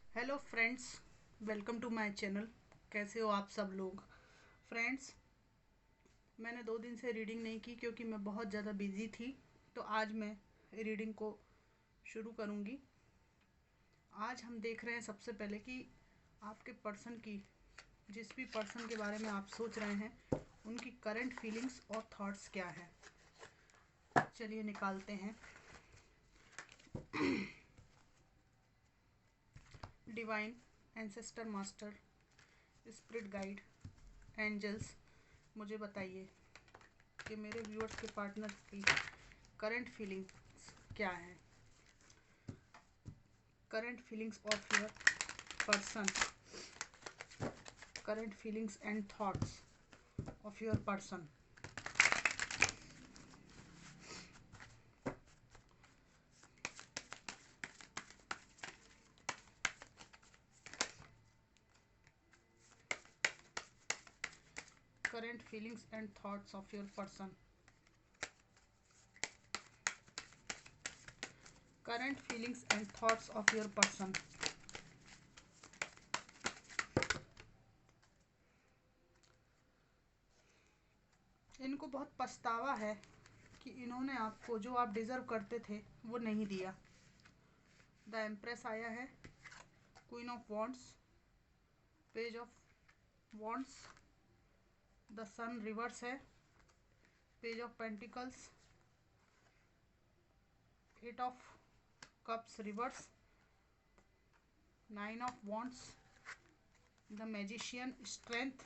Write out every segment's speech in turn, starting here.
Hello friends, welcome to my channel. कैसे हो आप सब लोग? फ्रेंड्स, मैंने 2 दिन से रीडिंग नहीं की क्योंकि मैं बहुत ज़्यादा बिजी थी। तो आज मैं रीडिंग को शुरू करूँगी। आज हम देख रहे हैं सबसे पहले कि आपके पर्सन की, जिस भी पर्सन के बारे में आप सोच रहे हैं, उनकी करंट फीलिंग्स और थॉट्स क्या है। चलिए निकालते हैं। Divine, ancestor master, spirit guide, angels, मुझे बताइए कि मेरे व्यूअर्स के पार्टनर की करंट फीलिंग्स क्या है। Current feelings of your person, current feelings and thoughts of your person. Current feelings and thoughts of your person. Current feelings and thoughts of your person. इनको बहुत पछतावा है कि इन्होंने आपको जो आप डिजर्व करते थे वो नहीं दिया। द एम्प्रेस आया है, queen of wands, page of wands, the sun reverse है, page of pentacles, eight of cups reverse, 9 of wands, the magician, strength,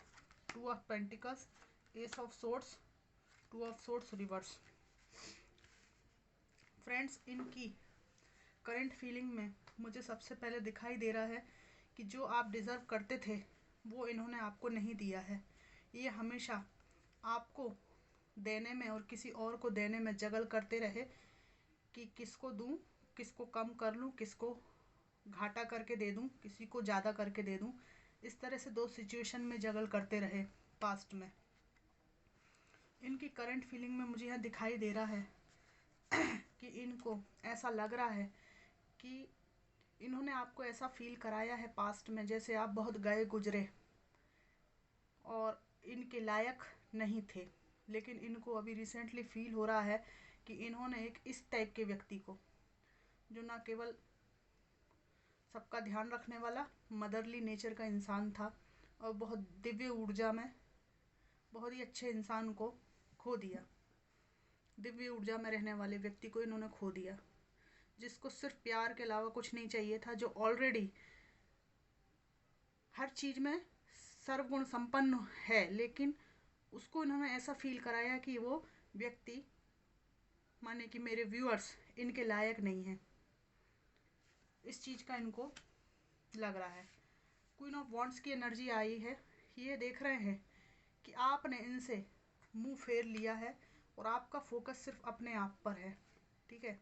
2 of pentacles, ace of swords, 2 of swords reverse. Friends, इनकी current feeling में मुझे सबसे पहले दिखाई दे रहा है कि जो आप डिज़र्व करते थे वो इन्होंने आपको नहीं दिया है। ये हमेशा आपको देने में और किसी और को देने में जगल करते रहे कि किसको दूं, किसको कम कर लूं, किसको घाटा करके दे दूं, किसी को ज़्यादा करके दे दूं। इस तरह से 2 सिचुएशन में जगल करते रहे पास्ट में। इनकी करंट फीलिंग में मुझे यह दिखाई दे रहा है कि इनको ऐसा लग रहा है कि इन्होंने आपको ऐसा फील कराया है पास्ट में जैसे आप बहुत गए गुजरे और इनके लायक नहीं थे। लेकिन इनको अभी रिसेंटली फील हो रहा है कि इन्होंने एक इस टाइप के व्यक्ति को, जो ना केवल सबका ध्यान रखने वाला मदरली नेचर का इंसान था और बहुत दिव्य ऊर्जा में बहुत ही अच्छे इंसान को खो दिया। दिव्य ऊर्जा में रहने वाले व्यक्ति को इन्होंने खो दिया, जिसको सिर्फ प्यार के अलावा कुछ नहीं चाहिए था, जो ऑलरेडी हर चीज़ में सर्वगुण संपन्न है। लेकिन उसको इन्होंने ऐसा फील कराया कि वो व्यक्ति, माने कि मेरे व्यूअर्स, इनके लायक नहीं है। इस चीज़ का इनको लग रहा है। क्वीन ऑफ वॉन्ड्स की एनर्जी आई है। ये देख रहे हैं कि आपने इनसे मुंह फेर लिया है और आपका फोकस सिर्फ अपने आप पर है। ठीक है,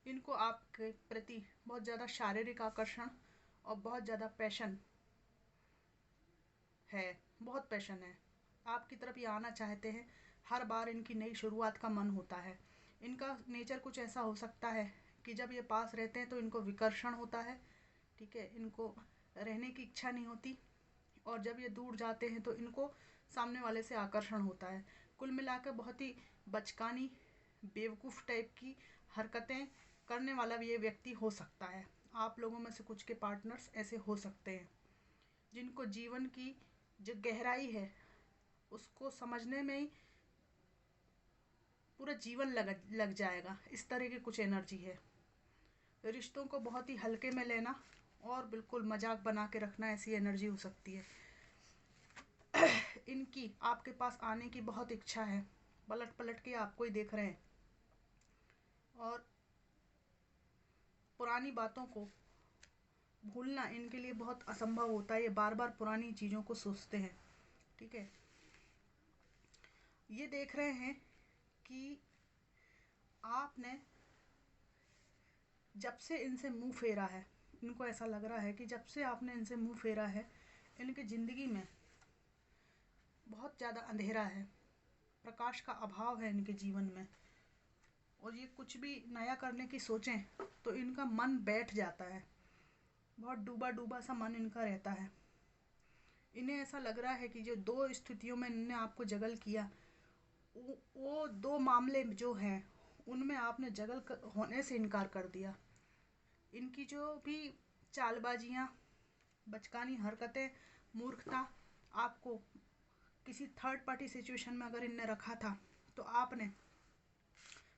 इनको आपके प्रति बहुत ज़्यादा शारीरिक आकर्षण और बहुत ज़्यादा पैशन है, बहुत पैशन है। आपकी तरफ ये आना चाहते हैं। हर बार इनकी नई शुरुआत का मन होता है। इनका नेचर कुछ ऐसा हो सकता है कि जब ये पास रहते हैं तो इनको विकर्षण होता है। ठीक है, इनको रहने की इच्छा नहीं होती और जब ये दूर जाते हैं तो इनको सामने वाले से आकर्षण होता है। कुल मिलाकर बहुत ही बचकानी, बेवकूफ़ टाइप की हरकतें करने वाला भी ये व्यक्ति हो सकता है। आप लोगों में से कुछ के पार्टनर्स ऐसे हो सकते हैं, जिनको जीवन की जो गहराई है उसको समझने में ही पूरा जीवन लग जाएगा। इस तरह की कुछ एनर्जी है। रिश्तों को बहुत ही हल्के में लेना और बिल्कुल मजाक बना के रखना, ऐसी एनर्जी हो सकती है। इनकी आपके पास आने की बहुत इच्छा है। पलट पलट के आपको ही देख रहे हैं और पुरानी बातों को भूलना इनके लिए बहुत असंभव होता है। ये बार बार पुरानी चीज़ों को सोचते हैं। ठीक है, ये देख रहे हैं कि आपने जब से इनसे मुंह फेरा है, इनको ऐसा लग रहा है कि जब से आपने इनसे मुंह फेरा है, इनकी ज़िंदगी में बहुत ज़्यादा अंधेरा है, प्रकाश का अभाव है इनके जीवन में। और ये कुछ भी नया करने की सोचें तो इनका मन बैठ जाता है। बहुत डूबा डूबा सा मन इनका रहता है। इन्हें ऐसा लग रहा है कि जो 2 स्थितियों में इन्होंने आपको जगल किया, वो 2 मामले जो हैं उनमें आपने जगल होने से इनकार कर दिया। इनकी जो भी चालबाजियाँ, बचकानी हरकतें, मूर्खता, आपको किसी थर्ड पार्टी सिचुएशन में अगर इनने रखा था तो आपने,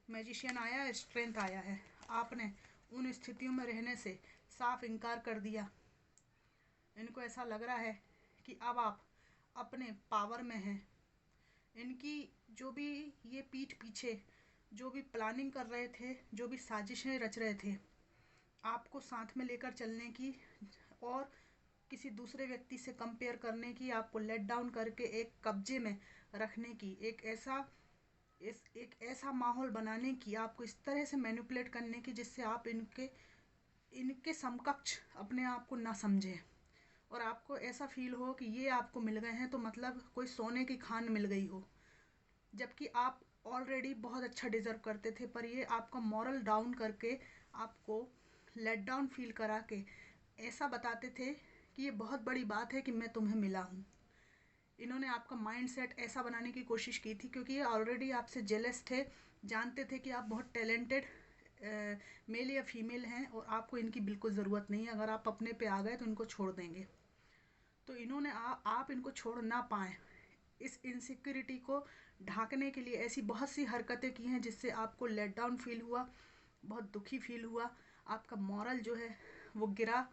मैजिशियन आया है, स्ट्रेंथ आया है, आपने उन स्थितियों में रहने से साफ इनकार कर दिया। इनको ऐसा लग रहा है कि अब आप अपने पावर में हैं। इनकी जो भी ये पीठ पीछे जो भी प्लानिंग कर रहे थे, जो भी साजिशें रच रहे थे आपको साथ में लेकर चलने की और किसी दूसरे व्यक्ति से कंपेयर करने की, आपको लेट डाउन करके एक कब्जे में रखने की, एक ऐसा माहौल बनाने की, आपको इस तरह से मैनिपुलेट करने की जिससे आप इनके समकक्ष अपने आप को ना समझें और आपको ऐसा फील हो कि ये आपको मिल गए हैं तो मतलब कोई सोने की खान मिल गई हो, जबकि आप ऑलरेडी बहुत अच्छा डिज़र्व करते थे। पर ये आपका मॉरल डाउन करके, आपको लेट डाउन फील करा के ऐसा बताते थे कि ये बहुत बड़ी बात है कि मैं तुम्हें मिला हूँ। इन्होंने आपका माइंड सेट ऐसा बनाने की कोशिश की थी क्योंकि ये ऑलरेडी आपसे जेलस थे, जानते थे कि आप बहुत टैलेंटेड मेल या फीमेल हैं और आपको इनकी बिल्कुल ज़रूरत नहीं है। अगर आप अपने पे आ गए तो इनको छोड़ देंगे। तो इन्होंने आप इनको छोड़ ना पाएँ, इस इनसिक्योरिटी को ढांकने के लिए ऐसी बहुत सी हरकतें की हैं जिससे आपको लेट डाउन फील हुआ, बहुत दुखी फील हुआ, आपका मॉरल जो है वो गिरा,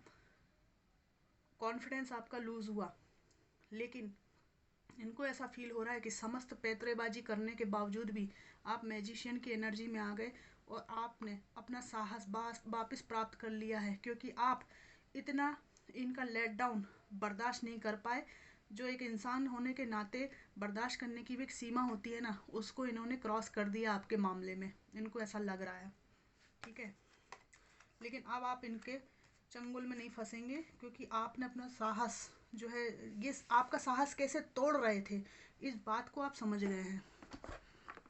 कॉन्फिडेंस आपका लूज़ हुआ। लेकिन इनको ऐसा फील हो रहा है कि समस्त पैतरेबाजी करने के बावजूद भी आप मैजिशियन की एनर्जी में आ गए और आपने अपना साहस वापस प्राप्त कर लिया है, क्योंकि आप इतना इनका लेट डाउन बर्दाश्त नहीं कर पाए। जो एक इंसान होने के नाते बर्दाश्त करने की भी एक सीमा होती है ना, उसको इन्होंने क्रॉस कर दिया आपके मामले में, इनको ऐसा लग रहा है। ठीक है, लेकिन अब आप इनके चंगुल में नहीं फंसेंगे क्योंकि आपने अपना साहस जो है, ये आपका साहस कैसे तोड़ रहे थे इस बात को आप समझ गए हैं,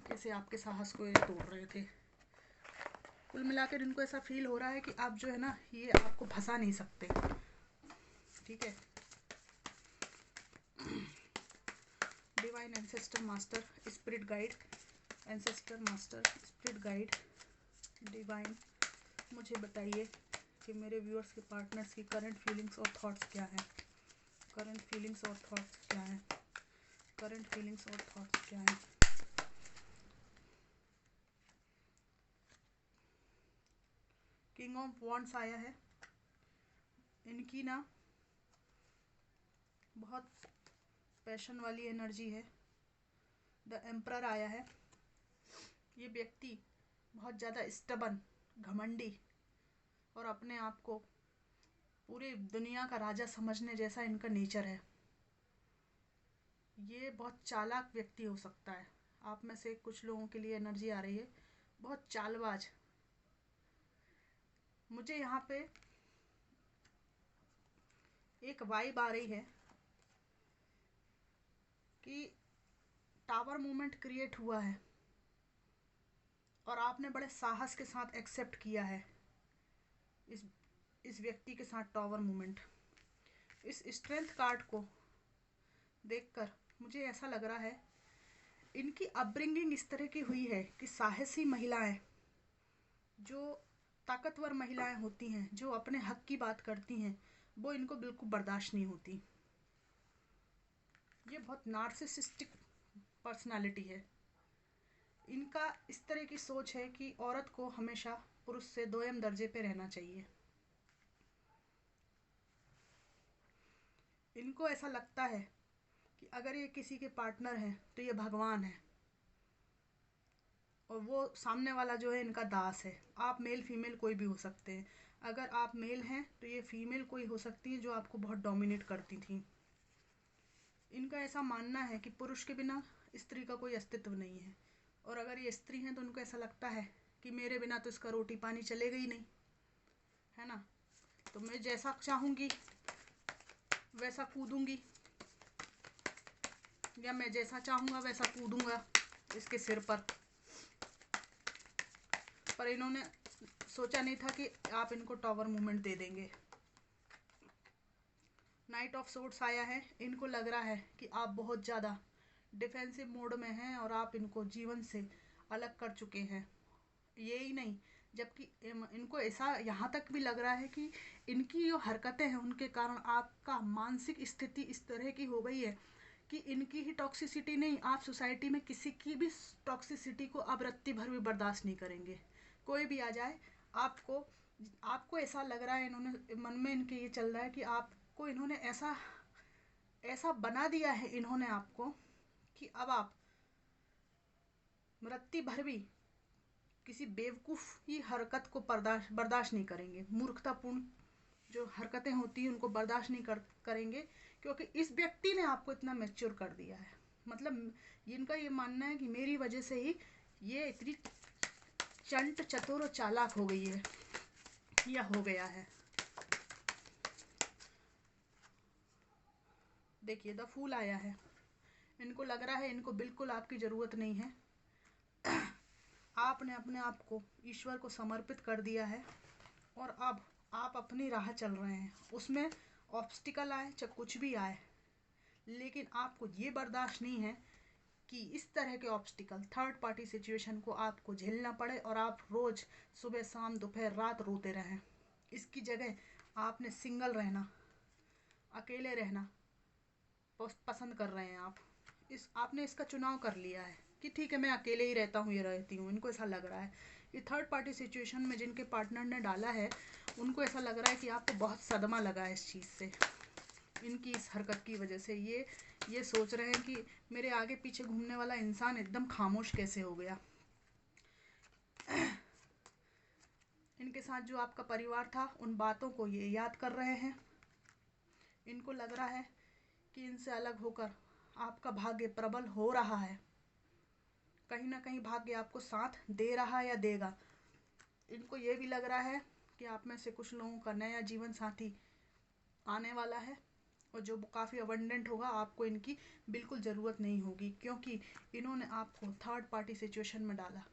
कैसे आपके साहस को ये तोड़ रहे थे। कुल मिलाकर इनको ऐसा फील हो रहा है कि आप जो है ना, ये आपको फंसा नहीं सकते। ठीक है, divine ancestor master, spirit guide, ancestor master, spirit guide, divine, मुझे बताइए कि मेरे व्यूअर्स के पार्टनर्स की करंट फीलिंग्स और थॉट्स क्या हैं। करंट फीलिंग्स और थॉट्स क्या हैं। करंट फीलिंग्स और थॉट्स क्या हैं। किंग ऑफ वॉन्ड्स आया है। इनकी ना बहुत पैशन वाली एनर्जी है। द एम्परर आया है। ये व्यक्ति बहुत ज़्यादा स्टबन, घमंडी और अपने आप को पूरी दुनिया का राजा समझने जैसा इनका नेचर है। ये बहुत चालाक व्यक्ति हो सकता है। आप में से कुछ लोगों के लिए एनर्जी आ रही है, बहुत चालबाज। मुझे यहाँ पे एक वाइब आ रही है कि टावर मूवमेंट क्रिएट हुआ है और आपने बड़े साहस के साथ एक्सेप्ट किया है इस व्यक्ति के साथ टावर मूवमेंट। इस स्ट्रेंथ कार्ड को देखकर मुझे ऐसा लग रहा है इनकी अपब्रिंगिंग इस तरह की हुई है कि साहसी महिलाएं, जो ताकतवर महिलाएं होती हैं, जो अपने हक की बात करती हैं, वो इनको बिल्कुल बर्दाश्त नहीं होती। ये बहुत नार्सिसिस्टिक पर्सनालिटी है। इनका इस तरह की सोच है कि औरत को हमेशा पुरुष से दोयम दर्जे पे रहना चाहिए। इनको ऐसा लगता है कि अगर ये किसी के पार्टनर हैं तो ये भगवान है और वो सामने वाला जो है इनका दास है। आप मेल फीमेल कोई भी हो सकते हैं। अगर आप मेल हैं तो ये फीमेल कोई हो सकती है जो आपको बहुत डोमिनेट करती थी। इनका ऐसा मानना है कि पुरुष के बिना स्त्री का कोई अस्तित्व नहीं है, और अगर ये स्त्री हैं तो उनको ऐसा लगता है कि मेरे बिना तो इसका रोटी पानी चलेगा ही नहीं, है ना। तो मैं जैसा चाहूँगी वैसा कूदूँगी, या मैं जैसा चाहूँगा वैसा कूदूँगा इसके सिर पर इन्होंने सोचा नहीं था कि आप इनको टावर मूवमेंट दे देंगे। नाइट ऑफ सोर्ड्स आया है। इनको लग रहा है कि आप बहुत ज़्यादा डिफेंसिव मोड में हैं और आप इनको जीवन से अलग कर चुके हैं। यही नहीं, जबकि इनको ऐसा यहाँ तक भी लग रहा है कि इनकी जो हरकतें हैं उनके कारण आपका मानसिक स्थिति इस तरह की हो गई है कि इनकी ही टॉक्सिसिटी नहीं, आप सोसाइटी में किसी की भी टॉक्सिसिटी को अब रत्ती भर भी बर्दाश्त नहीं करेंगे। कोई भी आ जाए, आपको आपको ऐसा लग रहा है, इन्होंने मन में इनके ये चल रहा है कि आपको इन्होंने ऐसा ऐसा बना दिया है इन्होंने आपको कि अब आप रत्ती भर भी किसी बेवकूफ़ की हरकत को बर्दाश्त नहीं करेंगे। मूर्खतापूर्ण जो हरकतें होती हैं उनको बर्दाश्त नहीं करेंगे, क्योंकि इस व्यक्ति ने आपको इतना मैच्योर कर दिया है। मतलब इनका ये मानना है कि मेरी वजह से ही ये इतनी चंट चतुर और चालाक हो गई है या हो गया है। देखिए द फूल आया है। इनको लग रहा है इनको बिल्कुल आपकी ज़रूरत नहीं है। आपने अपने आप को ईश्वर को समर्पित कर दिया है और अब आप अपनी राह चल रहे हैं। उसमें ऑब्स्टिकल आए चाहे कुछ भी आए, लेकिन आपको ये बर्दाश्त नहीं है कि इस तरह के ऑब्स्टिकल थर्ड पार्टी सिचुएशन को आपको झेलना पड़े और आप रोज़ सुबह शाम दोपहर रात रोते रहें। इसकी जगह आपने सिंगल रहना, अकेले रहना पसंद कर रहे हैं। आपने इसका चुनाव कर लिया है कि ठीक है मैं अकेले ही रहता हूँ, ये रहती हूँ। इनको ऐसा लग रहा है कि थर्ड पार्टी सिचुएशन में जिनके पार्टनर ने डाला है उनको ऐसा लग रहा है कि आपको बहुत सदमा लगा है इस चीज़ से, इनकी इस हरकत की वजह से। ये सोच रहे हैं कि मेरे आगे पीछे घूमने वाला इंसान एकदम खामोश कैसे हो गया। इनके साथ जो आपका परिवार था उन बातों को ये याद कर रहे हैं। इनको लग रहा है कि इनसे अलग होकर आपका भाग्य प्रबल हो रहा है। कहीं ना कहीं भाग्य आपको साथ दे रहा है या देगा। इनको ये भी लग रहा है कि आप में से कुछ लोगों का नया जीवन साथी आने वाला है और जो काफ़ी अबंडेंट होगा। आपको इनकी बिल्कुल ज़रूरत नहीं होगी, क्योंकि इन्होंने आपको थर्ड पार्टी सिचुएशन में डाला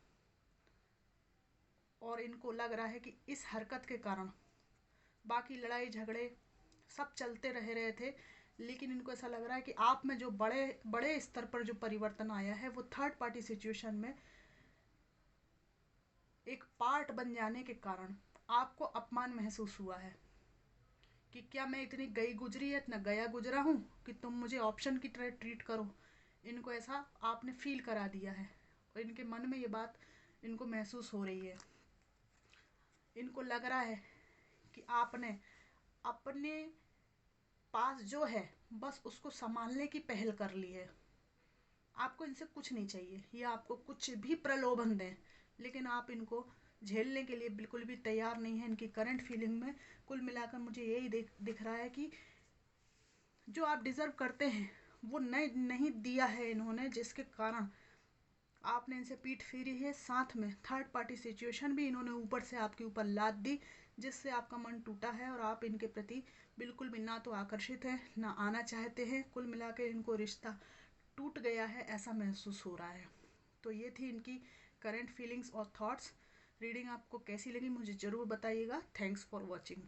और इनको लग रहा है कि इस हरकत के कारण बाकी लड़ाई झगड़े सब चलते रहे थे, लेकिन इनको ऐसा लग रहा है कि आप में जो बड़े बड़े स्तर पर जो परिवर्तन आया है वो थर्ड पार्टी सिचुएशन में एक पार्ट बन जाने के कारण आपको अपमान महसूस हुआ है कि क्या मैं इतनी गई गुजरी है, इतना गया गुजरा हूँ कि तुम मुझे ऑप्शन की तरह ट्रीट करो। इनको ऐसा आपने फील करा दिया है और इनके मन में ये बात इनको महसूस हो रही है। इनको लग रहा है कि आपने अपने पास जो है बस उसको संभालने की पहल कर ली है। आपको इनसे कुछ नहीं चाहिए, ये आपको कुछ भी प्रलोभन दें, लेकिन आप इनको झेलने के लिए बिल्कुल भी तैयार नहीं है। इनकी करंट फीलिंग में कुल मिलाकर मुझे यही दिख रहा है कि जो आप डिज़र्व करते हैं वो नहीं दिया है इन्होंने, जिसके कारण आपने इनसे पीठ फेरी है। साथ में थर्ड पार्टी सिचुएशन भी इन्होंने ऊपर से आपके ऊपर लाद दी, जिससे आपका मन टूटा है और आप इनके प्रति बिल्कुल भी ना तो आकर्षित हैं ना आना चाहते हैं। कुल मिलाकर इनको रिश्ता टूट गया है ऐसा महसूस हो रहा है। तो ये थी इनकी करंट फीलिंग्स और थॉट्स। रीडिंग आपको कैसी लगी मुझे ज़रूर बताइएगा। Thanks for watching.